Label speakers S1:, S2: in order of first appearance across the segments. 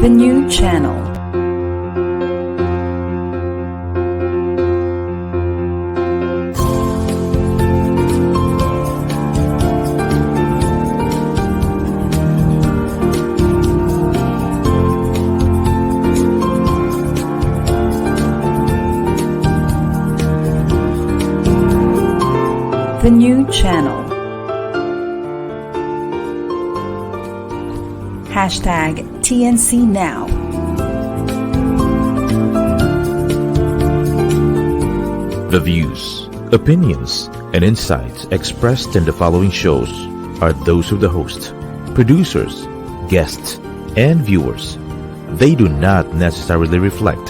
S1: The new channel. The new channel. Hashtag TNC Now.
S2: The views, opinions, and insights expressed in the following shows are those of the host, producers, guests, and viewers. They do not necessarily reflect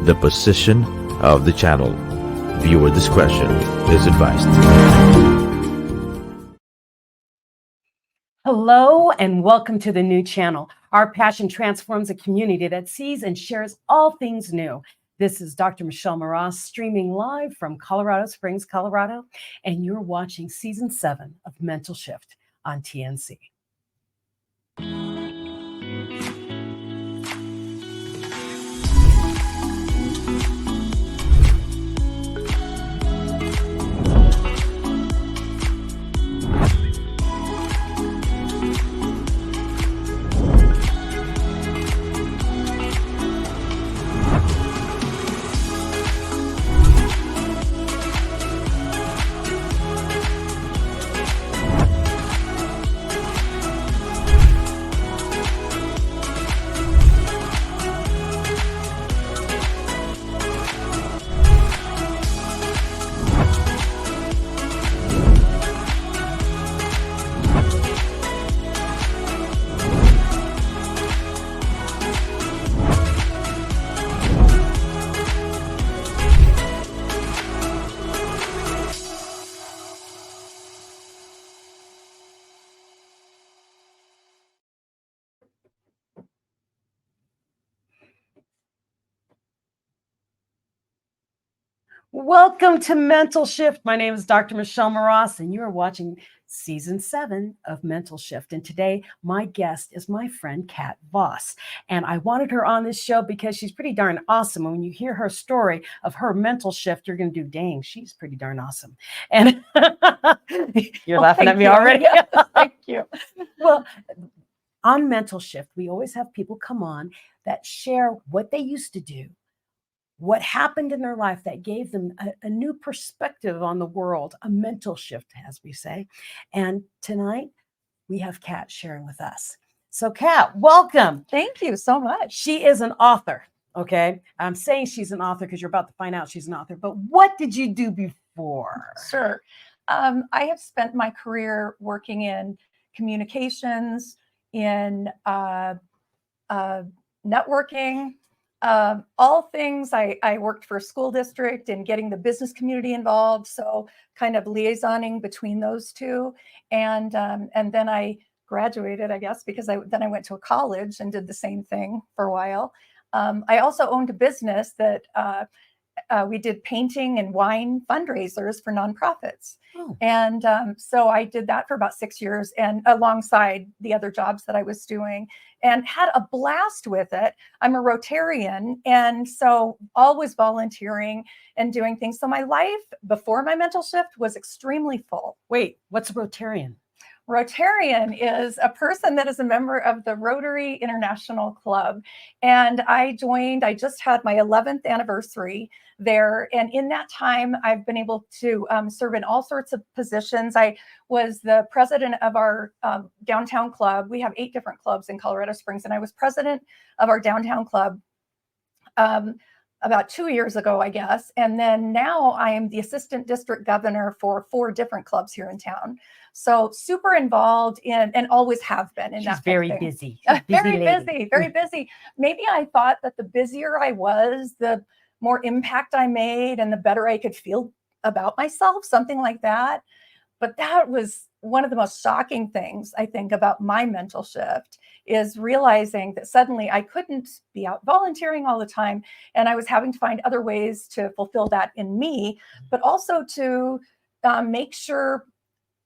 S2: the position of the channel. Viewer discretion is advised.
S3: Hello and welcome to the new channel. Our passion transforms a community that sees and shares all things new. This is Dr. Michelle Mras streaming live from Colorado Springs, Colorado, and you're watching season 7 of Mental Shift on TNC. Welcome to Mental Shift. My name is Dr. Michelle Mras, and you are watching season 7 of Mental Shift. And today, my guest is my friend, Kat Voss. And I wanted her on this show because she's pretty darn awesome. And when you hear her story of her mental shift, you're going to do, dang, she's pretty darn awesome. And you're laughing at me already.
S4: Yes, thank you.
S3: Well, on Mental Shift, we always have people come on that share what they used to do, what happened in their life that gave them a new perspective on the world, a mental shift, as we say. And tonight, we have Kat sharing with us. So Kat, welcome.
S4: Thank you so much.
S3: She is an author, okay? I'm saying she's an author because you're about to find out she's an author, but what did you do before?
S4: Sure. I have spent my career working in communications, in networking, all things. I worked for a school district and getting the business community involved, so kind of liaisoning between those two. And then I graduated, I guess, because then I went to a college and did the same thing for a while. I also owned a business that we did painting and wine fundraisers for nonprofits. Oh. And so I did that for about 6 years, and alongside the other jobs that I was doing, and had a blast with it. I'm a Rotarian, and so always volunteering and doing things. So my life before my mental shift was extremely full.
S3: Wait, what's a Rotarian?
S4: Rotarian is a person that is a member of the Rotary International Club. And I just had my 11th anniversary there. And in that time, I've been able to serve in all sorts of positions. I was the president of our downtown club. We have 8 different clubs in Colorado Springs. And I was president of our downtown club about 2 years ago, I guess. And then now I am the assistant district governor for 4 different clubs here in town. So super involved in, and always have been in that.
S3: She's very busy.
S4: Very busy, very busy. Maybe I thought that the busier I was, the more impact I made and the better I could feel about myself, something like that. But that was one of the most shocking things, I think, about my mental shift, is realizing that suddenly I couldn't be out volunteering all the time. And I was having to find other ways to fulfill that in me, but also to make sure,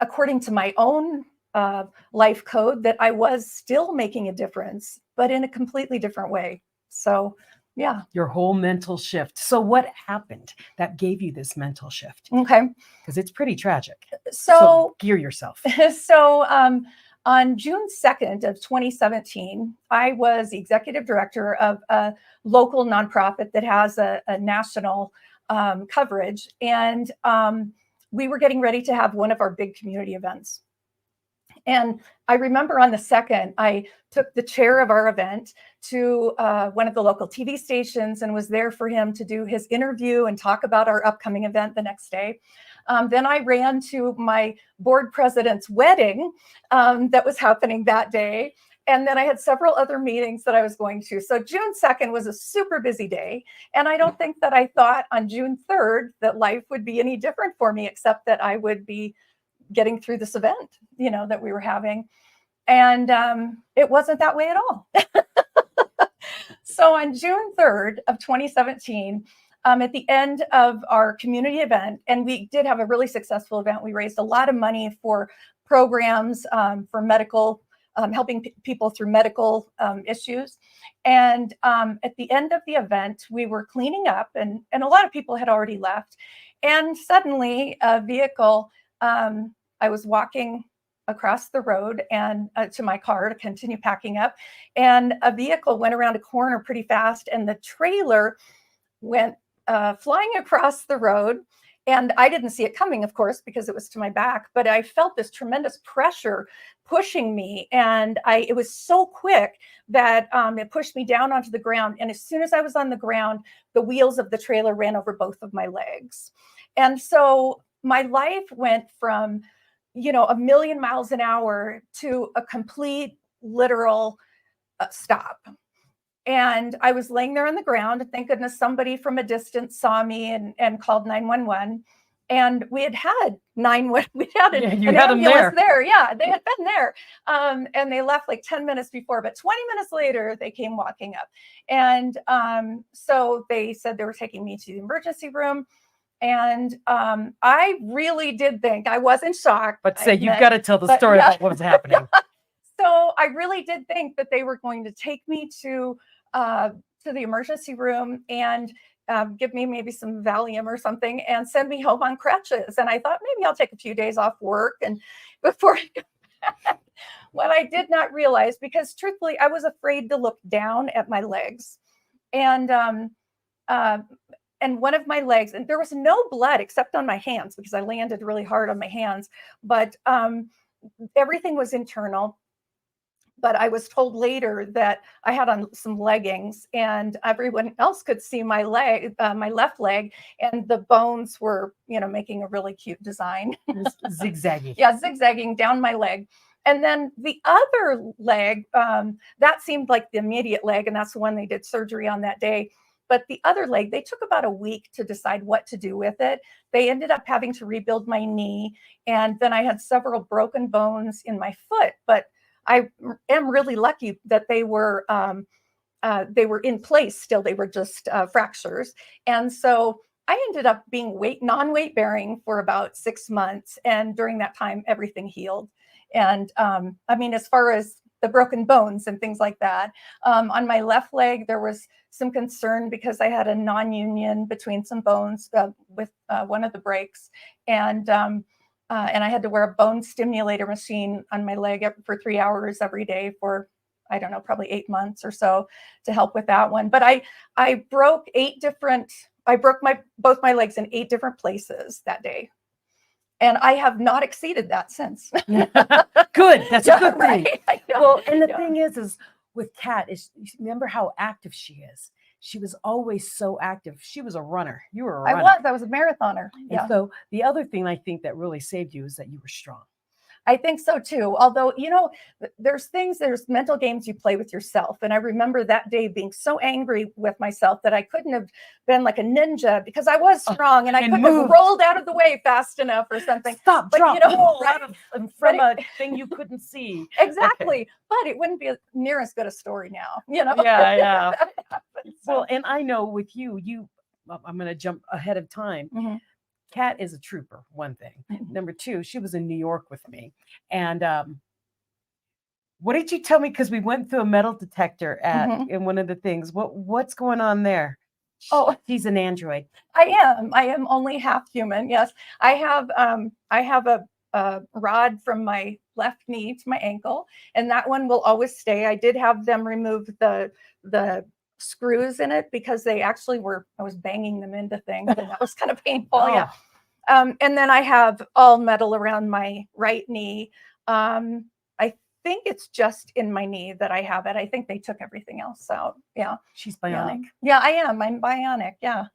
S4: according to my own life code that I was still making a difference, but in a completely different way. So, yeah.
S3: Your whole mental shift. So what happened that gave you this mental shift?
S4: Okay.
S3: Because it's pretty tragic.
S4: So
S3: gear yourself.
S4: So on June 2nd of 2017, I was the executive director of a local nonprofit that has a national coverage. And we were getting ready to have one of our big community events. And I remember on the 2nd, I took the chair of our event to one of the local TV stations and was there for him to do his interview and talk about our upcoming event the next day. Then I ran to my board president's wedding that was happening that day. And then I had several other meetings that I was going to. So June 2nd was a super busy day. And I don't think that I thought on June 3rd that life would be any different for me, except that I would be getting through this event, that we were having. And it wasn't that way at all. So on June 3rd of 2017, at the end of our community event, and we did have a really successful event, we raised a lot of money for programs for medical, helping people through medical issues. And at the end of the event, we were cleaning up and a lot of people had already left. And suddenly a vehicle, I was walking across the road and to my car to continue packing up. And a vehicle went around a corner pretty fast and the trailer went flying across the road. And I didn't see it coming, of course, because it was to my back, but I felt this tremendous pressure pushing me. And it was so quick that it pushed me down onto the ground. And as soon as I was on the ground, the wheels of the trailer ran over both of my legs. And so my life went from, 1,000,000 miles an hour to a complete literal stop. And I was laying there on the ground. Thank goodness somebody from a distance saw me and called 911. And we had 911. We had an ambulance there. Yeah, they had been there. And they left like 10 minutes before, but 20 minutes later, they came walking up. And so they said they were taking me to the emergency room. And I really did think, I was in shock.
S3: But you've got to tell the story about what was happening.
S4: So I really did think that they were going to take me to the emergency room and give me maybe some Valium or something and send me home on crutches. And I thought maybe I'll take a few days off work and before I come back. What I did not realize, because truthfully, I was afraid to look down at my legs. And one of my legs, and there was no blood except on my hands because I landed really hard on my hands, but everything was internal. But I was told later that I had on some leggings and everyone else could see my leg, my left leg, and the bones were, making a really cute design.
S3: Zigzagging.
S4: Yeah, zigzagging down my leg. And then the other leg, that seemed like the immediate leg, and that's the one they did surgery on that day. But the other leg, they took about a week to decide what to do with it. They ended up having to rebuild my knee. And then I had several broken bones in my foot. But I am really lucky that they were in place still. They were just fractures. And so I ended up being non-weight bearing for about 6 months. And during that time, everything healed. And as far as the broken bones and things like that. On my left leg, there was some concern because I had a non-union between some bones with one of the breaks. And I had to wear a bone stimulator machine on my leg for 3 hours every day for, I don't know, probably 8 months or so to help with that one. But I broke both my legs in 8 different places that day. And I have not exceeded that since.
S3: Good. That's a good thing.
S4: Right?
S3: Well, and the thing is with Kat, remember how active she is. She was always so active. She was a runner. You were a runner.
S4: I was a marathoner.
S3: And so the other thing I think that really saved you is that you were strong.
S4: I think so too. Although, there's mental games you play with yourself. And I remember that day being so angry with myself that I couldn't have been like a ninja because I was strong and I couldn't have rolled out of the way fast enough or something.
S3: Roll out of from a thing you couldn't see.
S4: Exactly. But it wouldn't be near as good a story now,
S3: Yeah. Well, and I know with you, I'm going to jump ahead of time.
S4: Mm-hmm.
S3: Kat is a trooper, one thing. Number two, she was in New York with me. And what did you tell me? Because we went through a metal detector in one of the things. What's going on there?
S4: Oh,
S3: he's an android.
S4: I am only half human. Yes, I have a rod from my left knee to my ankle, and that one will always stay. I did have them remove the screws in it because they actually were. I was banging them into things, and that was kind of painful.
S3: Oh.
S4: Yeah. And then I have all metal around my right knee. I think it's just in my knee that I have it. I think they took everything else out. Yeah.
S3: She's bionic.
S4: Yeah, I am. I'm bionic. Yeah.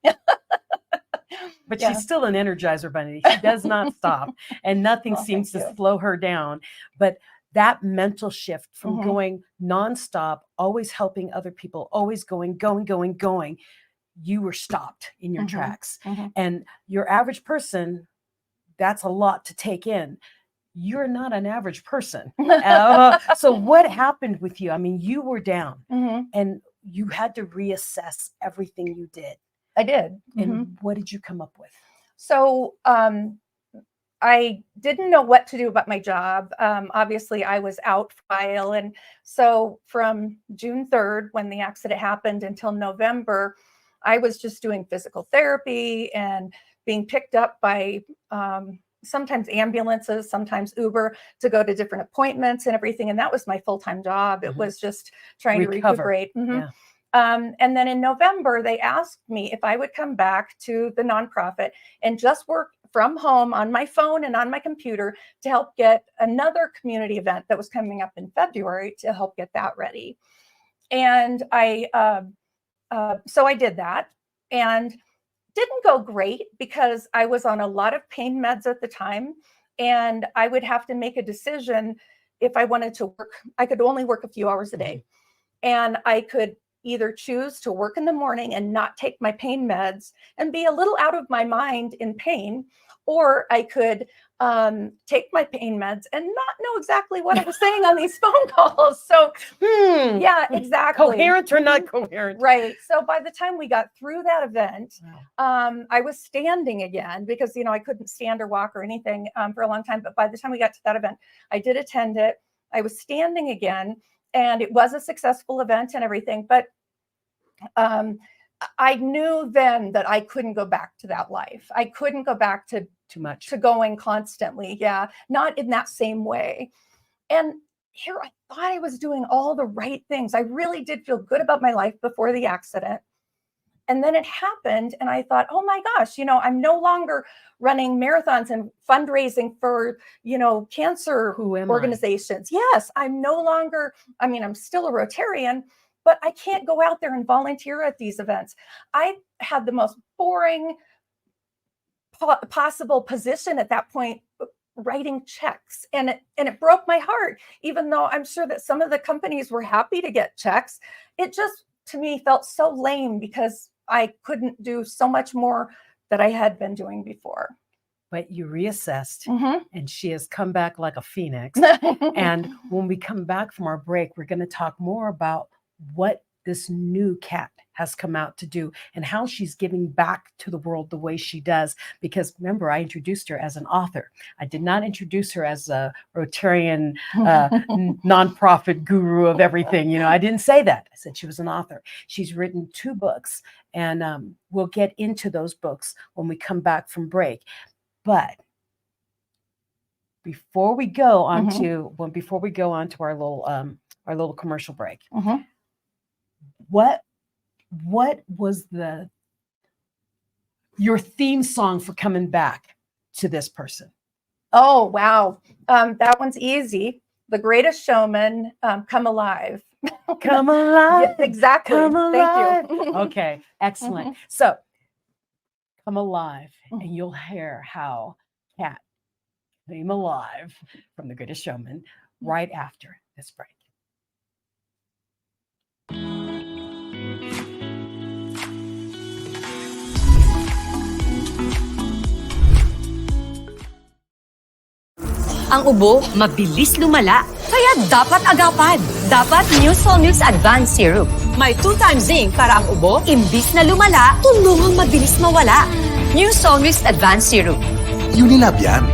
S3: But she's still an Energizer bunny. She does not stop, and nothing seems to slow her down. But that mental shift from going nonstop, always helping other people, always going, you were stopped in your tracks. And your average person, that's a lot to take in. You're not an average person. So what happened with you? I mean, you were down and you had to reassess everything you did.
S4: I did.
S3: And what did you come up with?
S4: So I didn't know what to do about my job. Obviously, I was out for a while. And so from June 3rd, when the accident happened, until November, I was just doing physical therapy and being picked up by sometimes ambulances, sometimes Uber, to go to different appointments and everything. And that was my full-time job. It was just trying to recuperate.
S3: Yeah.
S4: And then in November, they asked me if I would come back to the nonprofit and just work from home on my phone and on my computer to help get another community event that was coming up in February, to help get that ready. And so I did that, and didn't go great because I was on a lot of pain meds at the time, and I would have to make a decision if I wanted to work. I could only work a few hours a day, and I could either choose to work in the morning and not take my pain meds and be a little out of my mind in pain, or I could take my pain meds and not know exactly what I was saying on these phone calls. So yeah, exactly.
S3: Coherent or not coherent.
S4: Right. So by the time we got through that event, I was standing again because, I couldn't stand or walk or anything for a long time. But by the time we got to that event, I did attend it. I was standing again, and it was a successful event and everything. But I knew then that I couldn't go back to that life. I couldn't go back to
S3: too much,
S4: to going constantly. Yeah. Not in that same way. And here I thought I was doing all the right things. I really did feel good about my life before the accident. And then it happened, and I thought, oh my gosh, I'm no longer running marathons and fundraising for, cancer organizations. Yes, I'm no longer, I'm still a Rotarian, but I can't go out there and volunteer at these events. I had the most boring possible position at that point, writing checks. And it broke my heart, even though I'm sure that some of the companies were happy to get checks. It just, to me, felt so lame because I couldn't do so much more that I had been doing before.
S3: But you reassessed, and she has come back like a phoenix. And when we come back from our break, we're going to talk more about what this new Kat has come out to do and how she's giving back to the world the way she does. Because remember, I introduced her as an author. I did not introduce her as a Rotarian nonprofit guru of everything. I didn't say that. I said she was an author. She's written 2 books, and we'll get into those books when we come back from break. But before we go on to our little commercial break, what was your theme song for coming back to this person?
S4: Oh, wow. That one's easy. The Greatest Showman, Come Alive.
S3: Come alive.
S4: Yeah, exactly.
S3: Come alive.
S4: Thank you.
S3: Okay, excellent. So, Come Alive, and you'll hear how Kat came alive from The Greatest Showman right after this break.
S5: Ang ubo, mabilis lumala. Kaya dapat agapan. Dapat Newsol News Advanced Syrup. May 2 times zinc para ang ubo, imbis na lumala, tulungang mabilis mawala. New Solmux Advanced Serum.
S6: Unilab yan.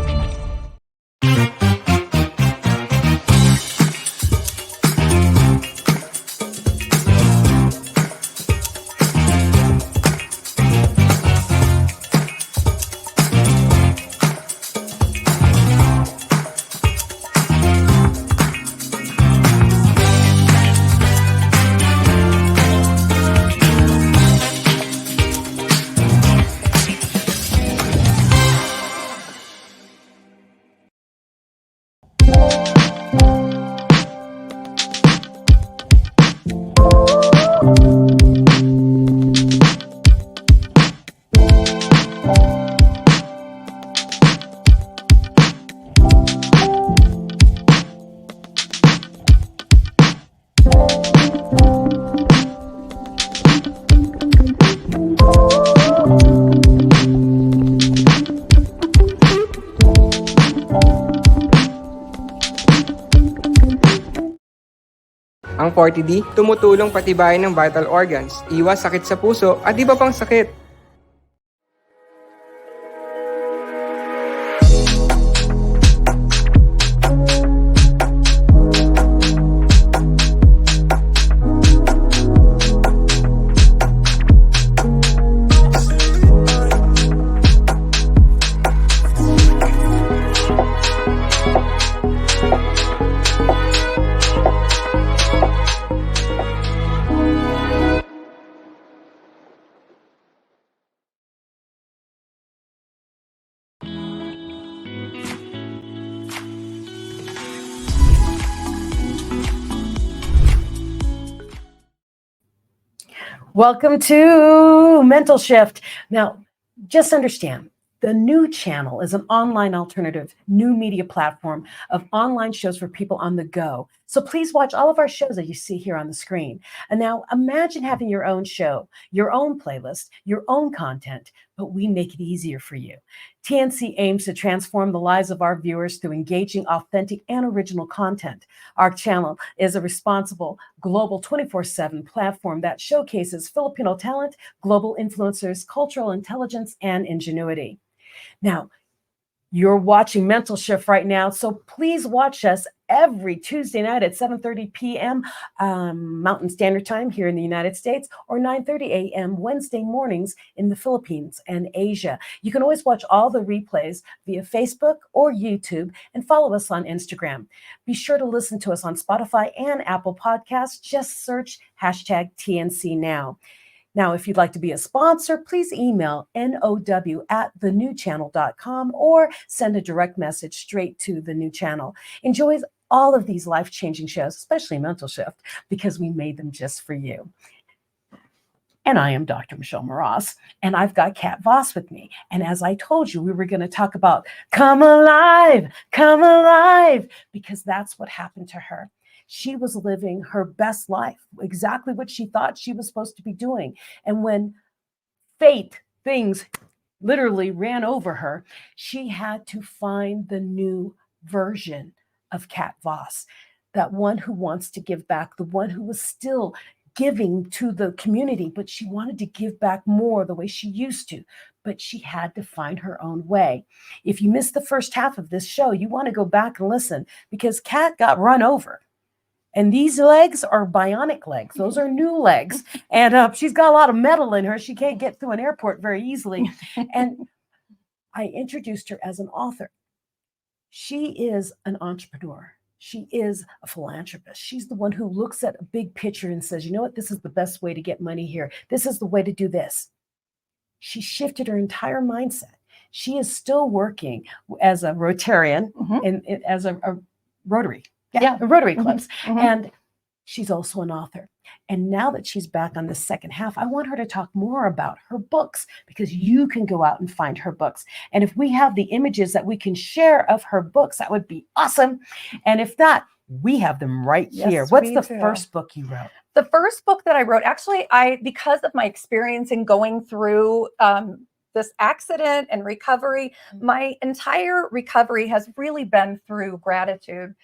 S7: Ang 40D, tumutulong patibayin ng vital organs, iwas sakit sa puso at iba pang sakit.
S3: Welcome to Mental Shift. Now, just understand, the new channel is an online alternative, new media platform of online shows for people on the go. So please watch all of our shows that you see here on the screen. And now imagine having your own show, your own playlist, your own content, but we make it easier for you. TNC aims to transform the lives of our viewers through engaging, authentic, and original content. Our channel is a responsible, global 24/7 platform that showcases Filipino talent, global influencers, cultural intelligence, and ingenuity. Now, you're watching Mental Shift right now, so please watch us every Tuesday night at 7:30 p.m. Mountain Standard Time here in the United States, or 9:30 a.m. Wednesday mornings in the Philippines and Asia. You can always watch all the replays via Facebook or YouTube and follow us on Instagram. Be sure to listen to us on Spotify and Apple Podcasts. Just search hashtag TNC Now. Now, if you'd like to be a sponsor, please email now@thenewchannel.com or send a direct message straight to the new channel. Enjoy all of these life-changing shows, especially Mental Shift, because we made them just for you. And I am Dr. Michelle Mras, and I've got Kat Voss with me. And as I told you, we were going to talk about come alive, because that's what happened to her. She was living her best life, exactly what she thought she was supposed to be doing. And when things literally ran over her, she had to find the new version of Kat Voss, that one who wants to give back, the one who was still giving to the community, but she wanted to give back more the way she used to, but she had to find her own way. If you missed the first half of this show, you want to go back and listen, because Kat got run over. And these legs are bionic legs. Those are new legs. And she's got a lot of metal in her. She can't get through an airport very easily. And I introduced her as an author. She is an entrepreneur. She is a philanthropist. She's the one who looks at a big picture and says, you know what, this is the best way to get money here. This is the way to do this. She shifted her entire mindset. She is still working as a Rotarian and as a Rotary. Rotary clubs. And she's also an author. And now that she's back on the second half, I want her to talk more about her books, because you can go out and find her books. And if we have the images that we can share of her books, that would be awesome. And if not, we have them right here. What's the first book you wrote?
S4: The first book that I wrote, actually, because of my experience in going through this accident and recovery, my entire recovery has really been through gratitude,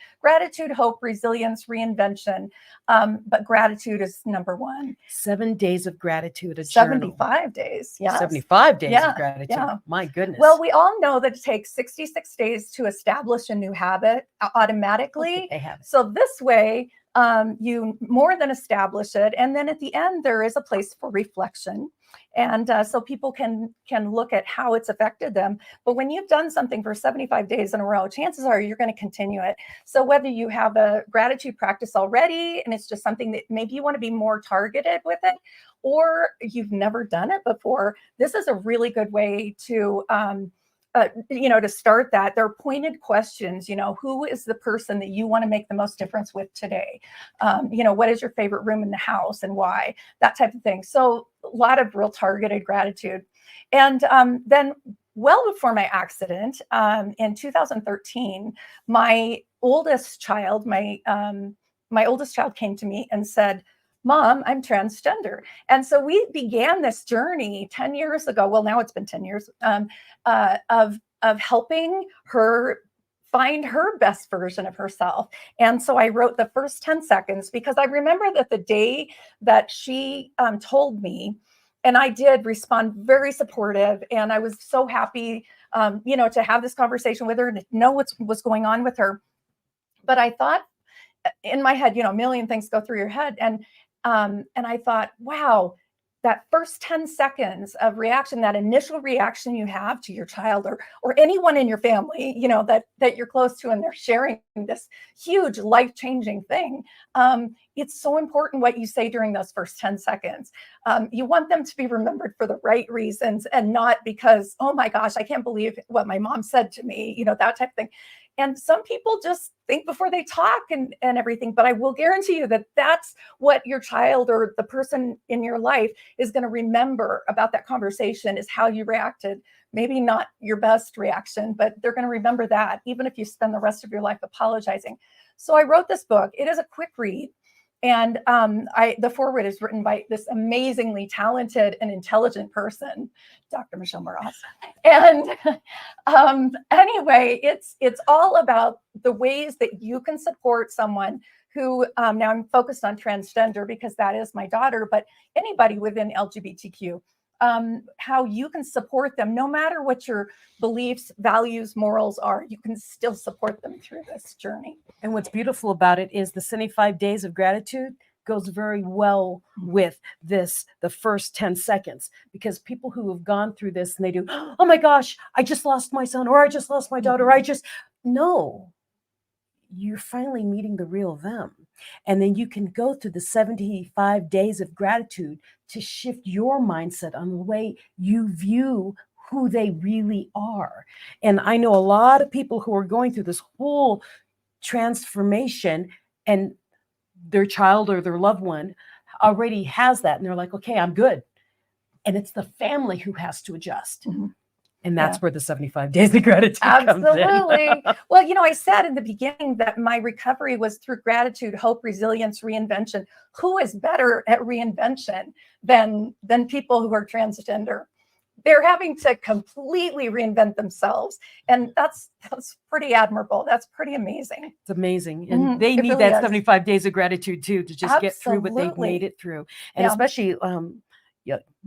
S4: hope, resilience, reinvention. But gratitude is number one.
S3: 7 days of gratitude, a
S4: 75 days. Yes.
S3: 75 days
S4: Yeah,
S3: of gratitude.
S4: yeah.
S3: My goodness.
S4: Well, we all know that it takes 66 days to establish a new habit automatically.
S3: Okay, they have it.
S4: So this way, you more than establish it. And then at the end, there is a place for reflection. And so people can look at how it's affected them. But when you've done something for 75 days in a row, chances are you're going to continue it. So whether you have a gratitude practice already, and it's just something that maybe you want to be more targeted with it, or you've never done it before, this is a really good way to to start that. There are pointed questions, who is the person that you want to make the most difference with today? What is your favorite room in the house and why? That type of thing. So a lot of real targeted gratitude. And then well before my accident, in 2013, my oldest child came to me and said, Mom, I'm transgender. And so we began this journey 10 years ago. Well, now it's been 10 years of helping her find her best version of herself. And so I wrote the first 10 seconds because I remember that the day that she told me, and I did respond very supportive. And I was so happy, to have this conversation with her and to know what was going on with her. But I thought in my head, a million things go through your head. And I thought, wow, that first 10 seconds of reaction, that initial reaction you have to your child or anyone in your family, that you're close to, and they're sharing this huge life-changing thing. It's so important what you say during those first 10 seconds. You want them to be remembered for the right reasons and not because, oh my gosh, I can't believe what my mom said to me, that type of thing. And some people just think before they talk and everything, but I will guarantee you that that's what your child or the person in your life is going to remember about that conversation, is how you reacted. Maybe not your best reaction, but they're going to remember that, even if you spend the rest of your life apologizing. So I wrote this book. It is a quick read. And the foreword is written by this amazingly talented and intelligent person, Dr. Michelle Mras. And anyway, it's all about the ways that you can support someone who, now I'm focused on transgender because that is my daughter, but anybody within LGBTQ, how you can support them, no matter what your beliefs, values, morals are, you can still support them through this journey.
S3: And what's beautiful about it is the 75 days of gratitude goes very well with the first 10 seconds, because people who have gone through this and they do, oh my gosh, I just lost my son, or I just lost my daughter, no, you're finally meeting the real them. And then you can go through the 75 days of gratitude to shift your mindset on the way you view who they really are. And I know a lot of people who are going through this whole transformation, and their child or their loved one already has that. And they're like, okay, I'm good. And it's the family who has to adjust. Mm-hmm. And that's where the 75 days of gratitude comes in.
S4: Absolutely. Well, I said in the beginning that my recovery was through gratitude, hope, resilience, reinvention. Who is better at reinvention than people who are transgender? They're having to completely reinvent themselves. And that's pretty admirable. That's pretty amazing.
S3: It's amazing. And they need really that 75 days of gratitude too, to just get through what they've made it through. And especially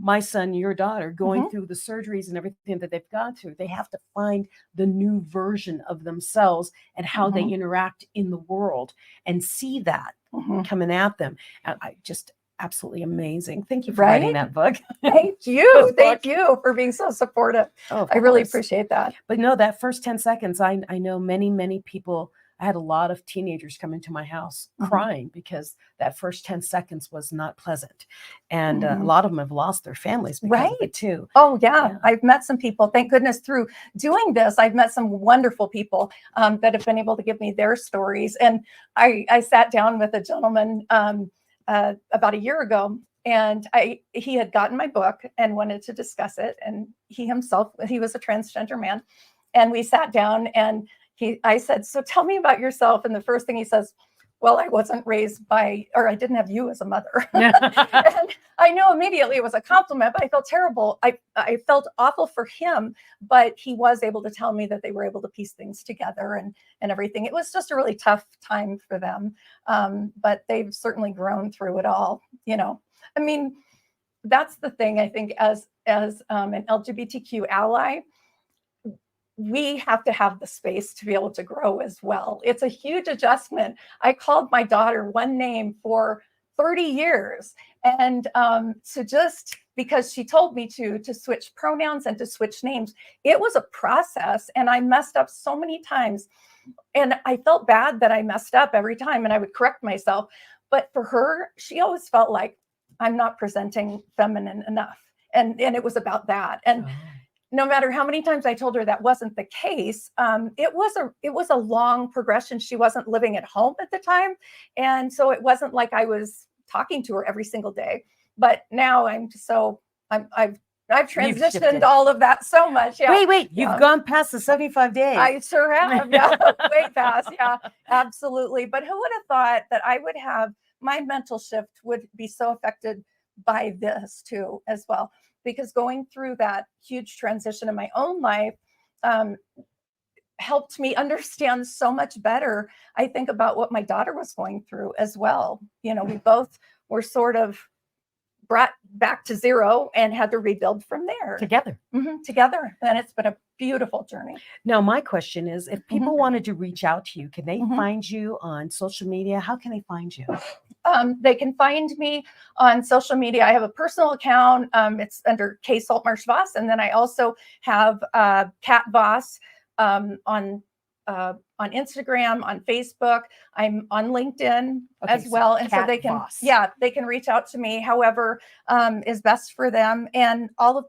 S3: my son, your daughter, going through the surgeries and everything that they've gone through, they have to find the new version of themselves and how they interact in the world and see that coming at them. And I just absolutely amazing. Thank you for writing that book.
S4: Thank you. Thank you for being so supportive. I really appreciate that.
S3: But no, that first 10 seconds, I know many people. I had a lot of teenagers come into my house crying because that first 10 seconds was not pleasant. And a lot of them have lost their families because of it too.
S4: Oh, yeah. I've met some people, thank goodness, through doing this. I've met some wonderful people that have been able to give me their stories. And I sat down with a gentleman about a year ago, and he had gotten my book and wanted to discuss it. And he was a transgender man. And we sat down and I said, so tell me about yourself. And the first thing he says, well, I wasn't raised by, or I didn't have you as a mother.
S3: Yeah.
S4: And I know immediately it was a compliment, but I felt terrible. I felt awful for him, but he was able to tell me that they were able to piece things together and everything. It was just a really tough time for them. But they've certainly grown through it all, you know. I mean, that's the thing, I think, as an LGBTQ ally, we have to have the space to be able to grow as well. It's a huge adjustment. I called my daughter one name for 30 years. And to just, because she told me to switch pronouns and to switch names, it was a process. And I messed up so many times. And I felt bad that I messed up every time, and I would correct myself. But for her, she always felt like I'm not presenting feminine enough. And it was about that. And no matter how many times I told her that wasn't the case, it was a long progression. She wasn't living at home at the time. And so it wasn't like I was talking to her every single day. But now I've transitioned all of that so much. Yeah.
S3: Wait, you've gone past the 75 days.
S4: I sure have. Yeah, way past. Yeah, absolutely. But who would have thought that I would have my mental shift would be so affected by this too, as well? Because going through that huge transition in my own life helped me understand so much better, I think, about what my daughter was going through as well. You know, we both were sort of brought back to zero and had to rebuild from there.
S3: Together.
S4: Together. And it's been a beautiful journey.
S3: Now, my question is, if people wanted to reach out to you, can they find you on social media? How can they find you?
S4: They can find me on social media. I have a personal account. It's under K Saltmarsh Voss. And then I also have Cat Voss on Instagram, on Facebook. I'm on LinkedIn as well. And so they can,
S3: Voss.
S4: They can reach out to me however is best for them. And all of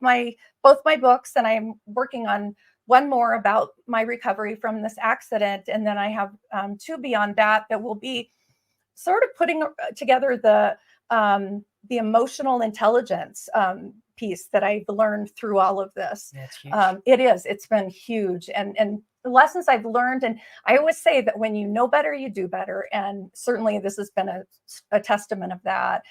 S4: both my books, and I'm working on one more about my recovery from this accident. And then I have two beyond that will be sort of putting together the emotional intelligence piece that I've learned through all of this.
S3: That's huge.
S4: It's been huge. And the lessons I've learned, and I always say that when you know better, you do better. And certainly this has been a testament of that.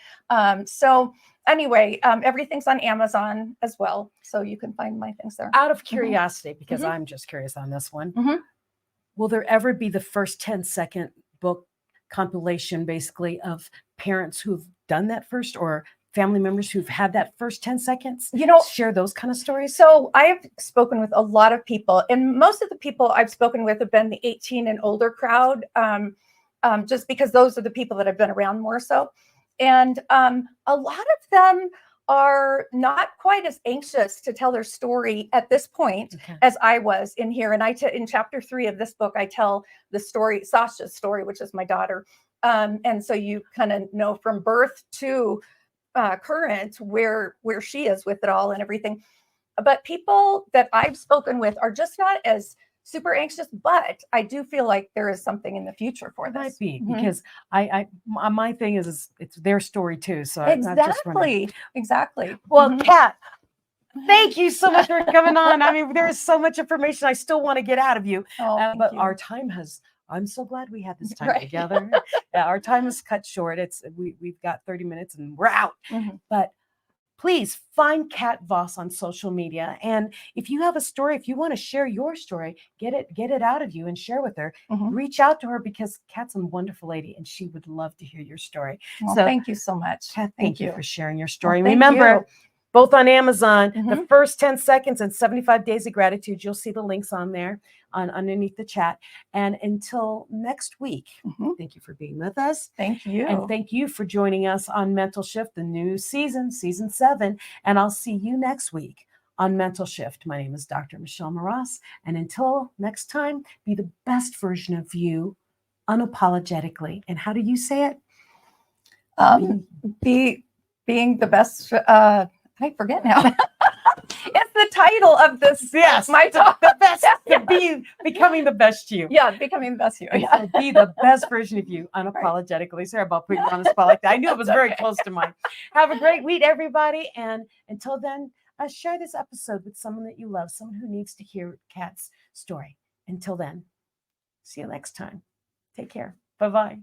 S4: So anyway, everything's on Amazon as well. So you can find my things there.
S3: Out of curiosity, because I'm just curious on this one, will there ever be the first 10-second book compilation, basically, of parents who've done that first, or family members who've had that first 10 seconds?
S4: You know,
S3: share those kind of stories.
S4: So I've spoken with a lot of people, and most of the people I've spoken with have been the 18 and older crowd, just because those are the people that have been around more so. And a lot of them are not quite as anxious to tell their story at this point as I was in here. And in chapter 3 of this book, I tell the story, Sasha's story, which is my daughter. And so you kind of know from birth to current where she is with it all and everything. But people that I've spoken with are just not as super anxious, but I do feel like there is something in the future for this.
S3: Might be, because my thing is it's their story too. So
S4: exactly.
S3: Well, Kat, thank you so much for coming on. I mean, there is so much information I still want to get out of you, but our time I'm so glad we had this time together. Our time is cut short. We've got 30 minutes and we're out. But please find Kat Voss on social media. And if you have a story, if you want to share your story, get it out of you and share with her. Reach out to her, because Kat's a wonderful lady and she would love to hear your story.
S4: Well, so thank you so much.
S3: Kat, thank you for sharing your story.
S4: Well,
S3: Remember, both on Amazon, the first 10 seconds and 75 days of gratitude. You'll see the links on there underneath the chat. And until next week, thank you for being with us.
S4: Thank you.
S3: And thank you for joining us on Mental Shift, the new season 7. And I'll see you next week on Mental Shift. My name is Dr. Michelle Mras. And until next time, be the best version of you unapologetically. And how do you say it?
S4: Being the best. I forget now. It's the title of this.
S3: Yes,
S4: my talk.
S3: The best. Becoming the best you.
S4: Yeah, becoming the best you. Yeah.
S3: So be the best version of you unapologetically. Sorry about putting you on the spot like that. I knew it was very close to mine. Have a great week, everybody. And until then, share this episode with someone that you love, someone who needs to hear Kat's story. Until then, see you next time. Take care. Bye-bye.